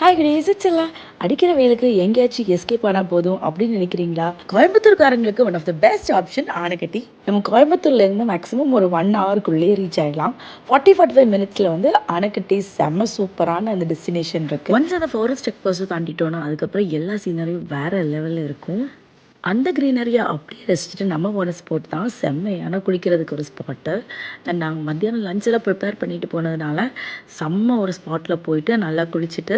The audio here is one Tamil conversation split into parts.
ஹாய் கிரேஸ் எல்லாம் அடிக்கிற வெயிலுக்கு எங்கேயாச்சும் எஸ்கேப் ஆனால் போதும் அப்படின்னு நினைக்கிறீங்களா? கோயம்புத்தூர்காரங்களுக்கு one of the best option Anaikatti. நம்ம கோயம்புத்தூர்லேருந்து மேக்ஸிமம் ஒரு 1 ஹவருக்குள்ளேயே ரீச் ஆகிடலாம். 40-45 மினிட்ஸில் வந்து ஆனைக்கட்டி செம்ம சூப்பரான அந்த டெஸ்டினேஷன் இருக்குது. ஒன்ஸ் அந்த ஃபாரஸ்ட் செக் போஸ்ட்டை தாண்டிட்டோன்னா அதுக்கப்புறம் எல்லா சீனரியும் வேறு லெவலில் இருக்கும். அந்த க்ரீனரியை அப்படியே ரசிச்சுட்டு நம்ம போன ஸ்பாட் தான் செம்மையான குளிக்கிறதுக்கு ஒரு ஸ்பாட்டு. நாங்கள் மத்தியானம் லஞ்செல்லாம் ப்ரிப்பேர் பண்ணிட்டு போனதுனால செம்ம ஒரு ஸ்பாட்டில் போயிட்டு நல்லா குளிச்சுட்டு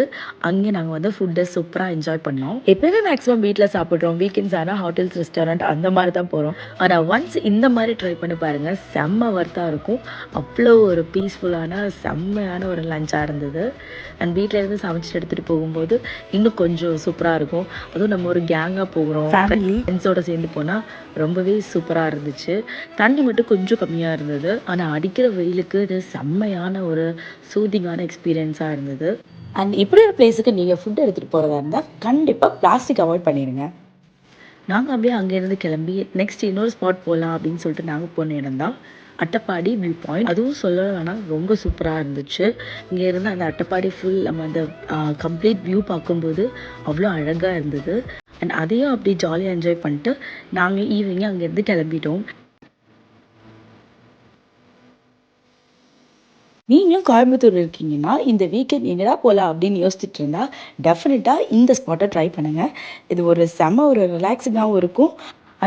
அங்கே நாங்கள் வந்து ஃபுட்டை சூப்பராக என்ஜாய் பண்ணோம். எப்போயுமே மேக்ஸிமம் வீட்டில் சாப்பிட்றோம், வீக்கெண்ட்ஸ் ஆனால் ஹோட்டல்ஸ் ரெஸ்டாரண்ட் அந்த மாதிரி தான் போகிறோம். ஆனால் ஒன்ஸ் இந்த மாதிரி ட்ரை பண்ணி பாருங்கள், செம்ம ஒர்த்தாக இருக்கும். அவ்வளோ ஒரு பீஸ்ஃபுல்லான செம்மையான ஒரு லஞ்சாக இருந்தது. அண்ட் வீட்டிலேருந்து சமைச்சிட்டு எடுத்துகிட்டு போகும்போது இன்னும் கொஞ்சம் சூப்பராக இருக்கும். அதுவும் நம்ம ஒரு கேங்காக போகிறோம், ஃபேமிலி ஃப்ரெண்ட்ஸோடு சேர்ந்து போனால் ரொம்பவே சூப்பராக இருந்துச்சு. தண்ணி மட்டும் கொஞ்சம் கம்மியாக இருந்தது, ஆனால் அடிக்கிற வெயிலுக்கு இது செம்மையான ஒரு சூதிங்கான எக்ஸ்பீரியன்ஸாக இருந்தது. அண்ட் இப்படி ஒரு பிளேஸுக்கு நீங்கள் ஃபுட் எடுத்துகிட்டு போகிறதா இருந்தால் கண்டிப்பாக பிளாஸ்டிக் அவாய்ட் பண்ணிடுங்க. நாங்கள் அப்படியே அங்கேருந்து கிளம்பி நெக்ஸ்ட் இன்னொரு ஸ்பாட் போகலாம் அப்படின்னு சொல்லிட்டு நாங்கள் போன இடம் தான் அட்டப்பாடி வியூ பாயிண்ட். அதுவும் சொல்ல வேணால் ரொம்ப சூப்பராக இருந்துச்சு. இங்கேருந்து அந்த அட்டப்பாடி ஃபுல் நம்ம அந்த கம்ப்ளீட் வியூ பார்க்கும்போது அவ்வளோ அழகாக இருந்தது. அண்ட் அதையும் அப்படி ஜாலியாக என்ஜாய் பண்ணிட்டு நாங்கள் ஈவினிங் அங்கேருந்து கிளம்பிட்டோம். நீங்களும் கோயம்புத்தூர் இருக்கீங்கன்னா இந்த வீக்கெண்ட் எங்கடா போகலாம் அப்படின்னு யோசிச்சுட்டு இருந்தா டெஃபினட்டாக இந்த ஸ்பாட்டை ட்ரை பண்ணுங்கள். இது ஒரு செம ஒரு ரிலாக்ஸிங்காகவும் இருக்கும்,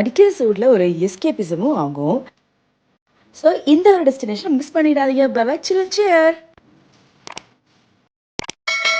அடிக்கிற சூடில் ஒரு எஸ்கேபிசமும் ஆகும். ஸோ இந்த ஒரு டெஸ்டினேஷன் மிஸ் பண்ணிடாதீங்க. பை பை, சில் சேர்.